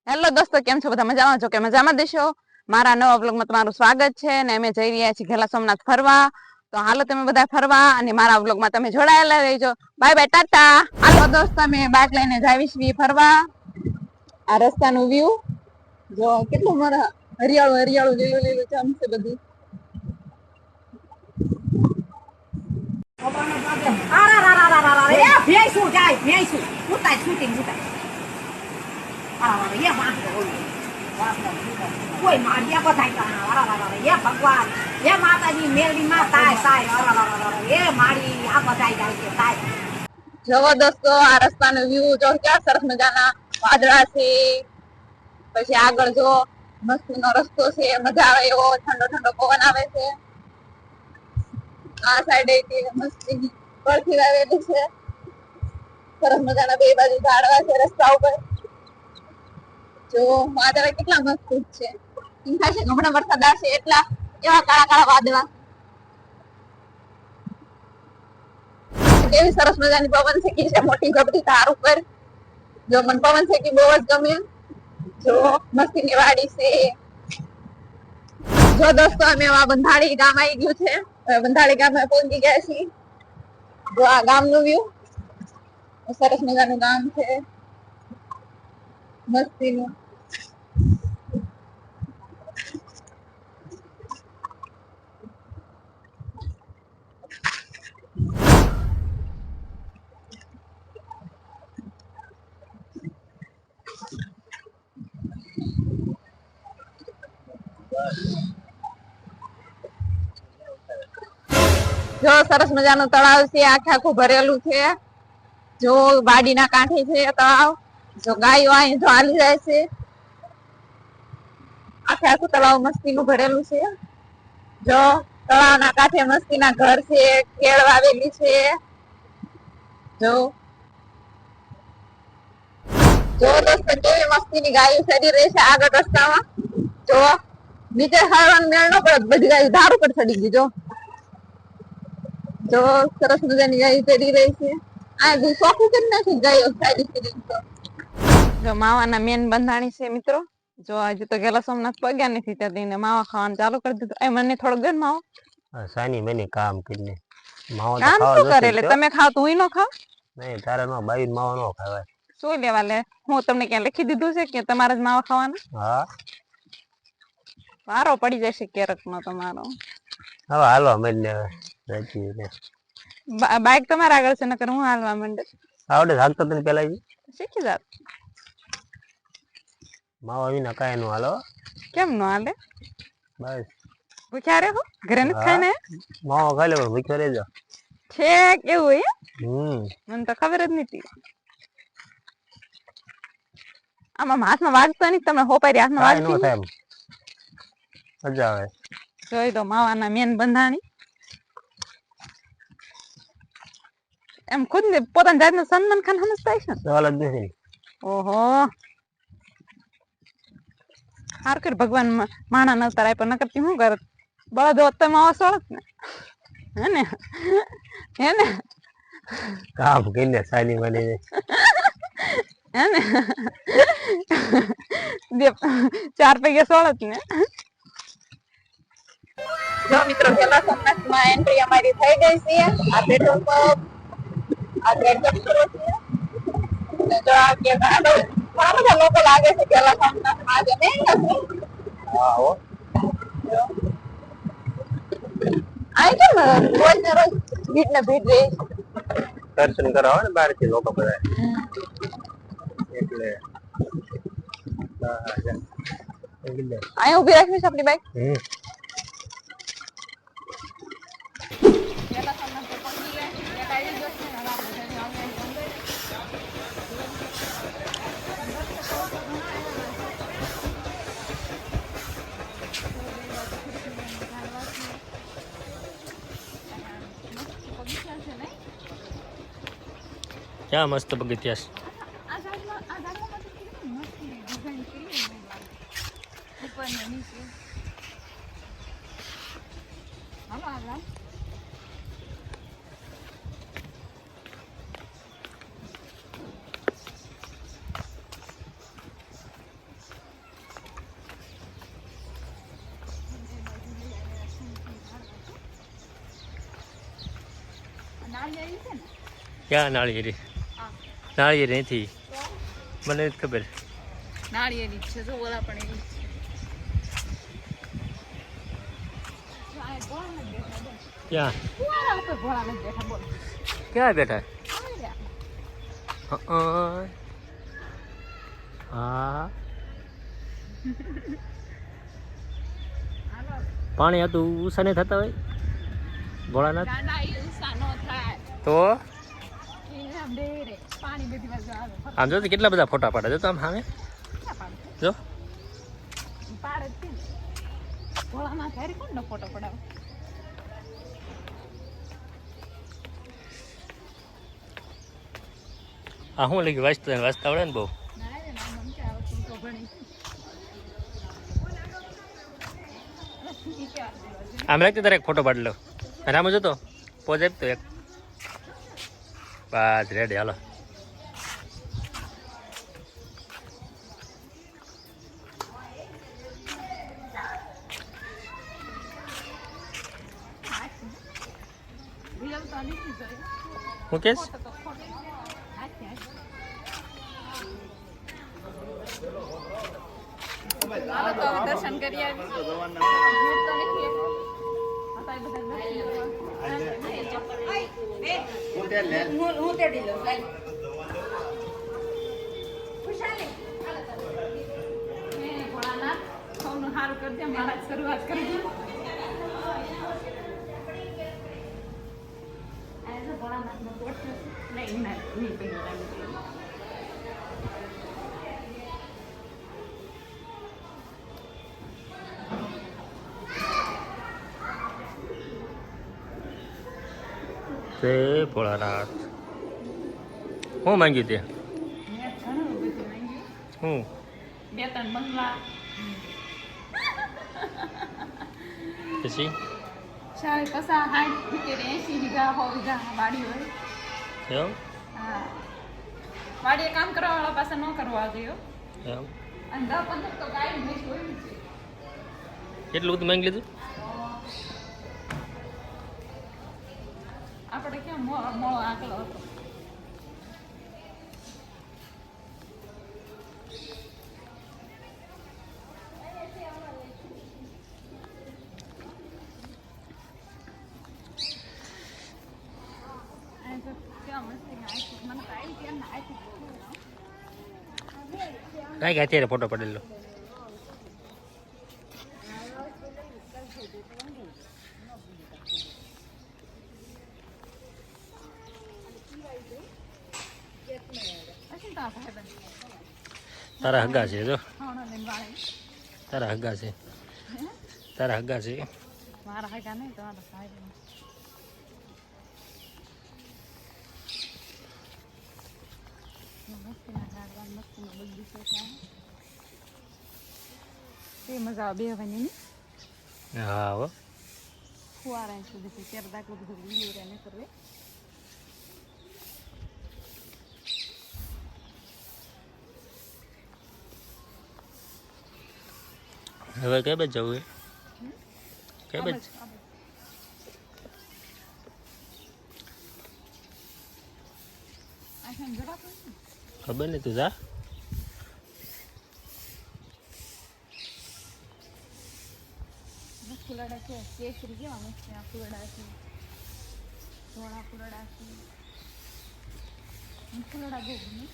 Hello દોસ્તો, કેમ છો? બધા મજામાં છો કે મજામાં દેશો? મારા નવા બ્લોગમાં તમારું સ્વાગત છે ને અમે જઈ રહ્યા છીએ ઘેલા સોમનાથ ફરવા. તો હાલો તમે બધા ફરવા અને મારા બ્લોગમાં તમે જોડાયેલા રહેજો. Bye bye, Tata. હાલો દોસ્તો, અમે બાઇક લઈને જાવી છીએ ફરવા. આ રસ્તાનું વ્યૂ જો કેટલું હરિયાળું હરિયાળું લીલું લીલું ચમ છે બધું. કોઈ મારિયા બધાય ભગવાન હે માતાજી મેલડી માં તાય તાય એ મારી આ બધાય જાય છે તાય. જવો દોસ્તો, આ રસ્તાનો વ્યૂ જો ક્યાં સરસ મજાના વાદળા છે. પછી આગળ જો મસ્તીનો રસ્તો છે, મજા આવે એવો ઠંડો ઠંડો પવન આવે છે. આ સાઈડે મસ્તી પરથી આવેલી છે. સરસ મજાના બે બાજુ ઝાડવા છે રસ્તા ઉપર. જો વાદળા કેટલા મસ્ત છે. એમ થાય છે હમણાં વરસાદ આવશે એટલા એવા કાળા કાળા વાદળા. કેવી સરસ મજાની પવન શેકી છે મોટી ગબડી તાર ઉપર. જો મને પવન શેકી બહુ જ ગમે. જો મસ્તીની વાડી છે. જો દોસ્તો, અમે બંધાળી ગામ આવી ગયું છે. બંધાળી ગામમાં પહોંચી ગયા છીએ. જો આ ગામનું વ્યૂ સરસ મજાનું ગામ છે મસ્તીનું. જો સરસ મજાનું તળાવ છે, આખે આખું ભરેલું છે. જો વાડીના કાંઠે છે તળાવ. જો ગાયો અહીં જો હાલી જાય છે. આખે આખું તળાવ મસ્તીનું ભરેલું છે. જો તળાવના કાંઠે મસ્તીના ઘર છે, કેળ વાવેલી છે. જો દોસ્તો, કેવી મસ્તીની ગાયો ચડી રહી છે આગળ રસ્તામાં. જો નીચે હારવાનો મેળ ન પડે, બધી ગાયો ધાર ઉપર ચડી ગઈ. જો સરસ મજાની ગાયો ચડી રહી છે. આ ચોખ્ખું કરી નાખ્યું ગાયો સારી. જો માવાના મેન બંધાણી છે મિત્રો. જો હજી તો ઘેલા સોમનાથ પગ્યા નથી ત્યાં માવા ખાવાનું ચાલુ કરી દીધું. એ મને થોડોક દે માવો. સાની મને કામ કરીને માવો તો કામ શું કરે? એટલે તમે ખાવ તો હું નો ખાવ? નહીં, તારે નો બાઈ માવો નો ખાવાય. શું લેવા લે? હું તમને ક્યાં લખી દીધું છે કે તમારે જ માવા ખાવાના? હા, વારો પડી જશે ક્યારેક નો તમારો. હવે હાલવા માંડને હવે. બાઈક તમારા આગળ છે, નકર હું હાલવા માંડે. આવડે હાલતો તને પેલા શીખી જાત. માવા વિના કાંઈ નો હાલો. કેમ નો હાલે? બસ ભૂખ્યા રે હો? ઘરે નથી ખાય ને? માવો ખાઈ લે પણ ભૂખ્યો રહેજો. છેક એવું હે? મને તો ખબર જ નથી. આમાં હાથમાં વાગતો નહીં, તમે હોપારી હાથમાં વાગતી ન થાય એમ મજા આવે. જોઈ દો માવાના મેન બંધાણી. એમ ખુદ ને પોતાની જાતનું સન્માન ખાન સમજતા હશે ને? સવાલ જ નથી. ઓહો, હાર કર ભગવાન માણા ન તરાય પણ ન કરતી શું કરત? બળદ હોત તો માવા સોળત ને. હે ને કામ કરીને સાની મને હેને 4 પૈયા સોળત ને. જો મિત્રો, ઘેલા સોમનાથમાં એન્ટ્રી અમારી થઈ ગઈ છે. આ પેટ્રોલ પંપ, આ ગેટ શરૂ છે. જો આ કે ઘણા બધા લોકો લાગે છે ઘેલા સોમનાથમાં આજે નહીં. હા હો, આ કેમ રોજ ને રોજ ભીડ ને ભીડ રહે? દર્શન કરવા આવે ને બહાર થી લોકો બધા એટલે અહીંયા ઉભી રાખવી છે આપણી બાઈક. ક્યાં મસ્ત બગીચા નાળિયેરી છે ને ક્યાં નાળિયેરી આ નાળિયેરી નથી મને નથી ખબર નાળિયેરી જ છે જો ઓલા પણ એવી જ છે જો આ ભોળાનાથ બેઠા બોલ ક્યાં ફુવારા ઉપર ભોળાનાથ બેઠા બોલ ક્યાં બેઠા આવી રહ્યા. હા હાલો પાણી હતું ઉષા નહીં થતા હોય ભોળાનાથ ગાંડા ઈ ઉષા નો થાય તો ઈ આમ ડેરે પાણી બધી બાજુ આવે આમ જો તો કેટલા બધા ફોટા પાડે જો તો આમ સામે ક્યાં પાડે જો ઈ પાડે જ છે ને ભોળાનાથ હારી કોણનો ફોટો પડાવે આ શું લખ્યું વાંચતા વાંચતા આવડે ને બહુ ના રે ના મન કે આવે તું તો ભણી ઈ ક્યાં દેવા આમ રાખતી તારે એક ફોટો પાડી લો અને આમ જોતો પોઝ આપતો એક બસ રેડી હાલો રિયલ તો નથી જોઈ હું કેસ ફોટો તો ખોટો હાથે હાથે હાલો તો હવે દર્શન કરી આવી ભીડ તો નથી અત્યારે બધા હું તેડી લઉં લઈ ભોળાનાથ સૌનું સારું કરજે મારા જ શરૂઆત કરજે ભોળાનાથનો કોટ નહીં ના નહીં પહેર્યું જય ભોળાનાથ શું માંગ્યું તે મેં ઘણું બધું માંગ્યું હું 2-3 બંગલા પછી 50-60 80 વીઘા 100 વીઘા વાડી હોય એમ હા વાડીએ કામ કરવા વાળા પાસે ન કરવા જોઈએ એમ અને 10-15 તો ગાય ભેંસ હોય જ છે એટલું બધું માંગી લીધું આપણે ક્યાં મોળો આકલો હતો કાંઈ અત્યારે ફોટો પડેલો તારા હગા છે જો તારા હગા છે તારા હગા છે મારા હગા નહીં તો મારા ભાઈ તે મજા આવે બેહવાની ને હા હો ફુવારા સુધી ત્યારે દાખલો બધું લીલું રહે ને કરવે હવે કઈ બાજુ જવું એ કઈ બાજુ ખબર નહીં તું જા ફૂલડા છે કેસરી કેવા મસ્ત આ ફૂલડા છે ધોળા ફૂલડા છે ફૂલડા બહુ ગમે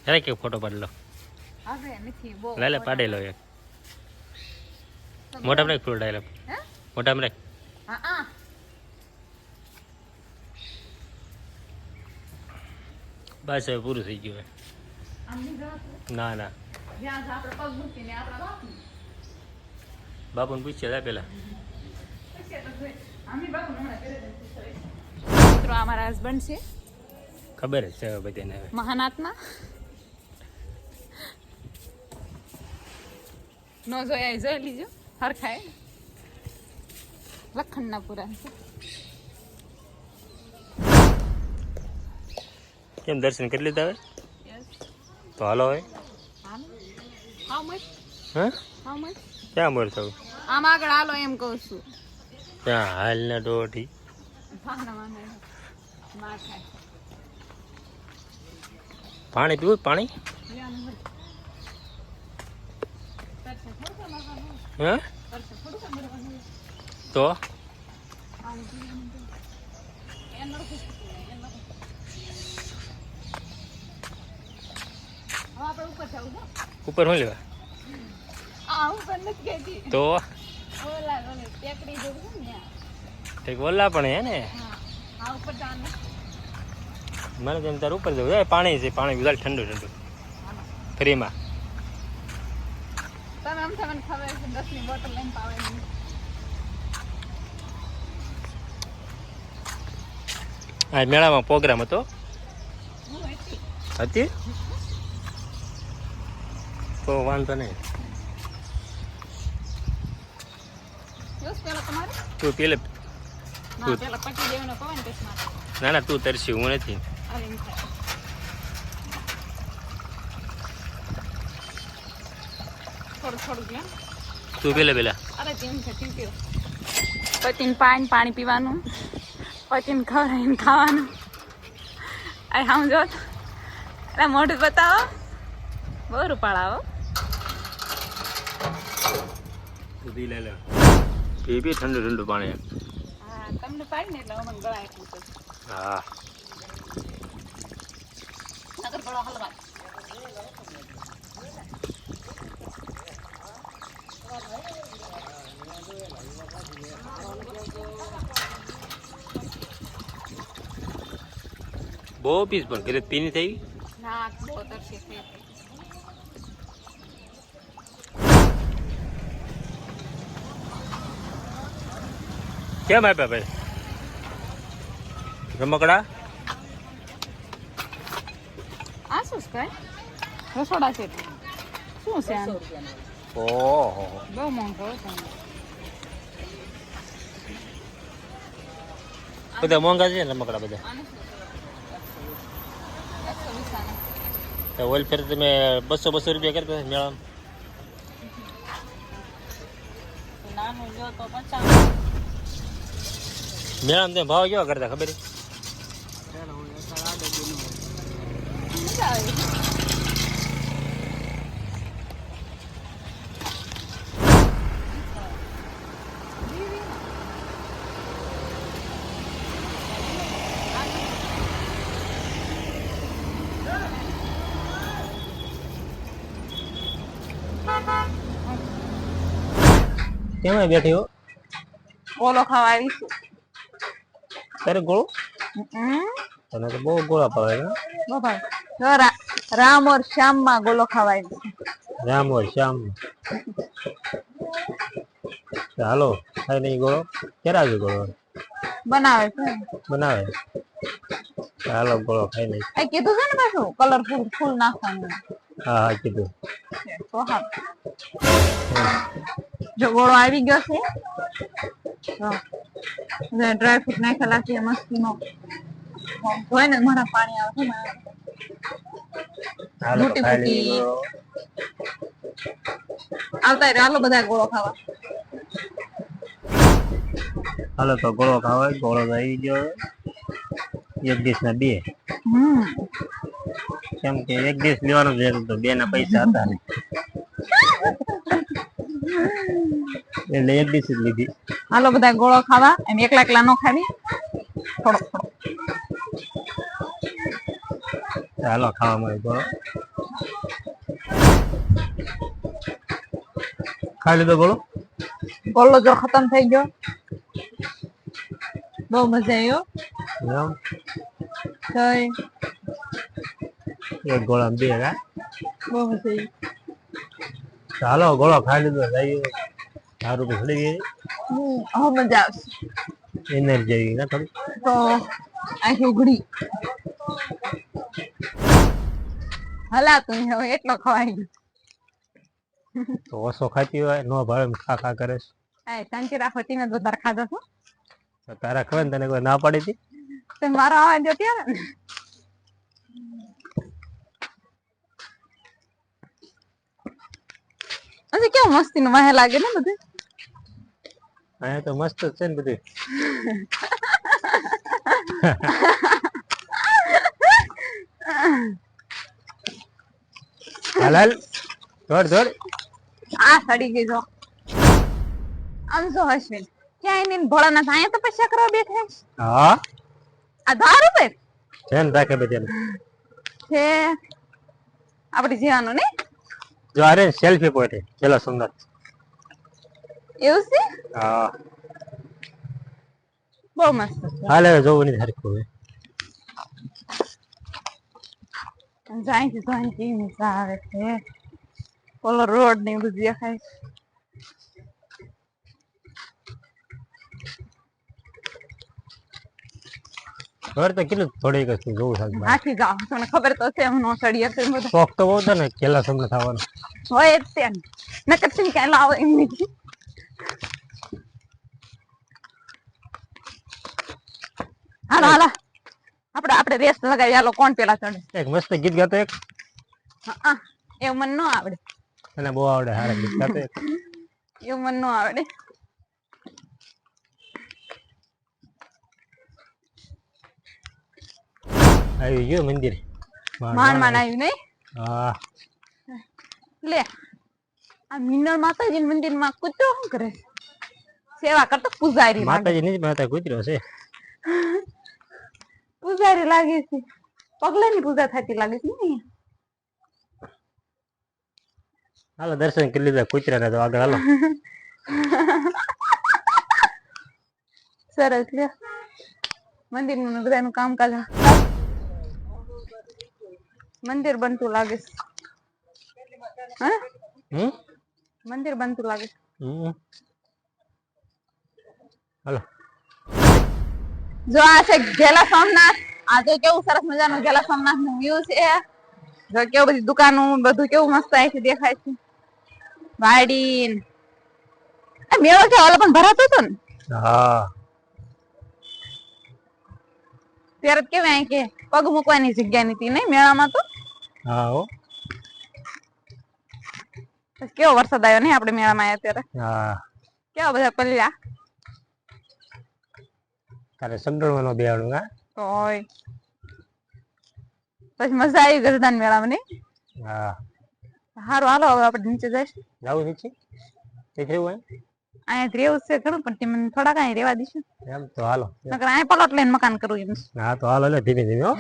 અરે કે ફોટો પાડેલો આવે નથી બહુ લે લે પાડેલો એક મોટા બ્રેક ફૂલ ડાયલોગ હે મોટા બ્રેક હા હા બસ હવે પૂરું થઈ ગયું આમ ની જવા ના ના જ્યાં આપણે પગ મૂકીને આપણા બાપુ બાપુને પૂછ્યા જા પેલા મિત્રો આ મારા હસબન્ડ છે ખબર જ છે હવે બધાને હવે મહાનાથના નો જોયા જોઈ લીજો હરખાય લખણના પૂરા છે કેમ દર્શન કરી લીધા હવે તો હાલો હવે હાઉ મચ હા હાઉ મચ ક્યાં મોર થવું આમ આગળ હાલો એમ કહું છું ત્યાં હાલ ના દોઢી પાણી પીવું પાણી હે તો ઉપર શું લેવા તો ઠીક ઓલા પણ હે ને મને તેમ તાર ઉપર જવું પાણી છે પાણી વધારે ઠંડુ ઠંડુ ફ્રીમાં આ મેળામાં પ્રોગ્રામ હતો હતી તો વાંધો નહીં તું પેલે ના ના તું તરસી હું નથી તું પેલા પતિને પાણી પીવાનું પતિને ખવડાવીને ખાવાનું આ સમજો એટલે મોઢું બતાવો બહુ રૂપાળાવો પી ઠંડુ ઠંડુ પાણી હા તમને પાડી ને એટલે મને ગળા એટલું છે હા નગર ગળો હલવા બહુ પીસ પણ ઘરે પીની થઈ ના બહુ તરસી છે કેમ આપ્યા ભાઈ રમકડા આ શું છે રસોડા છે શું છે આનું ઓહો બહુ મોંઘો છે બધા મોંઘા છે ને રમકડા બધા ઓઇલ ફેર તમે 200 રૂપિયા કરતા મેળામાં નાનું જો તો 50 મેળામાં તમે ભાવ કેવા કરતા ખબર મજા આવે કેમ બેઠી હો ગોળો ખાવા આવી છું તારે ગોળો તને તો બહુ ગોળા પાવે રામ ઓર શ્યામ માં ગોળો ખાવા આવી છું રામ ઓર શ્યામ હાલો ખાઈ નહીં ગોળો ક્યારે આવ્યો ગોળો બનાવે છે બનાવે હાલો ગોળો ખાઈ નહીં આ કીધું છે ને પાછું કલરફુલ ફૂલ નાખવાનું હા હા કીધું તો હા જો ગોળો આવી ગયો છે ડ્રાય ફ્રૂટ નાખેલા છે મસ્તીનો હોય ને મારા પાણી આવે છે હાલો તો ખાઈ લઈએ ગોળો આવતા હાલો બધા ગોળો ખાવા હાલો તો ગોળો ખાવાય ગોળો તો આવી ગયો એક દિવસ ના 2 કેમ કે એક દિવસ લેવાનું છે તો 2 ના પૈસા હતા ને એટલે એક દિવસ જ લીધી હાલો બધા ગોળો ખાવા એમ એકલા એકલા નો ખાવી થોડો હાલો ખાવા મળે ગોળો ખાઈ લીધો ગોળો ગોળો જો ખતમ થઈ ગયો બહુ મજા આવ્યો એમ એક ગોળા 2 હા બહુ મજા આવી હાલો ગોળો ખાઈ લીધો જઈએ સારું તો ચડી ગઈ હવે મજા આવશે એનર્જી આવી ના થોડી તો આખી ઉઘડી હલાતું હવે એટલો ખવાઈ ગયો તો ઓછો ખાતી હોય નો ભાવે ખા ખા કરે શાંતિ રાખો તીને જ વધારે ખાધો છો છે તારા ખબર ને તને કોઈ ના પાડી હતી તો મારો આવા જો ત્યારે ને કેવું મસ્તી નું વાહે લાગે ને બધું અહીંયા તો મસ્ત છે ને બધું હાલ હાલ દોડ દોડ. આ સડી ગઈ જો. આમ જો અશ્વિન ક્યાંય નહીં ભોળાનાથ અહીંયા તપસ્યા કરવા બેઠા છે. હા આ ધાર ઉપર ધ્યાન રાખે બધાને. છે આપણે જીવાનું ને જો અરે સેલ્ફી પોઈન્ટ છેલ્લા સોમનાથ. એવું છે હા બહુ મસ્ત છે. હાલ હવે જોવું નહીં સરખું હવે. જાયથી તો અહીં કેવી મજા આવે છે. ઓલો રોડ ને બધું દેખાય છે. ઘર તો કેટલું થોડી કશું જોવું થાય. હાથી જાવ તમને ખબર તો છે હું નો સડી હશે બધું શોખ તો બહુ છે ને છેલ્લા સોમનાથ આવવાનો. હોય જ તે નકર થી કઈ લાવો એમ નહીં. હાલો હાલો આપણે રેસ લગાવી હાલો કોણ પેલા ચડે. એક મસ્ત ગીત ગાતો એક હા એવું મને ન આવડે. અને બહુ આવડે હારા ગીત ગાતો એક. એવું મને ન આવડે. આવી ગયું મંદિર. માંડ આવ્યું નહીં હા લે આ મિનર માતાજી મંદિર માં કૂતરો શું કરે છે? સેવા કરતો પૂજારી લાગે. માતાજી નીચ માતા કૂતરો છે. પૂજારી લાગે છે. પગલાની પૂજા થતી લાગે છે ને. હાલો દર્શન કરી લીધા કૂતરા ને તો આગળ હાલો. સરસ લે મંદિર નું બધાનું કામકાજ મંદિર બનતું લાગે છે. હા હમ મંદિર બનતું લાગે છે. હાલો જો આ છે ઘેલા સોમનાથ. આ જો કેવું સરસ મજાનું ઘેલા સોમનાથ નું વ્યૂ છે. જો કેવું બધી દુકાનો બધું કેવું મસ્ત અહીંથી દેખાય છે. વાડી મેળો છે ઓલો પણ ભરાતો હતો ને હા ત્યારે તો કેવાય કે પગ મૂકવાની જગ્યા નથી નહીં મેળામાં તો. હા હો પછી કેવો વરસાદ આવ્યો નહીં આપણે મેળામાં આવ્યા ત્યારે. હા કેવા બધા પલ્યા તારે સંડોળવાનો બેહાડું હા. હોય પછી મજા આવી ગરદાન મેળામાં નહીં. હા સારું હાલો હવે આપણે નીચે જઈશું. જાવું નીચે તે થયું અહીંયા રેવું છે ઘણું પણ તમે થોડા કઈ રેવા દઈશું. એમ તો હાલો. નકર અહીંયા પલોટ લઈને મકાન કરવું એમ. હા તો હાલો લે ધીમે ધીમે હો.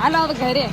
હાલો હવે ઘરે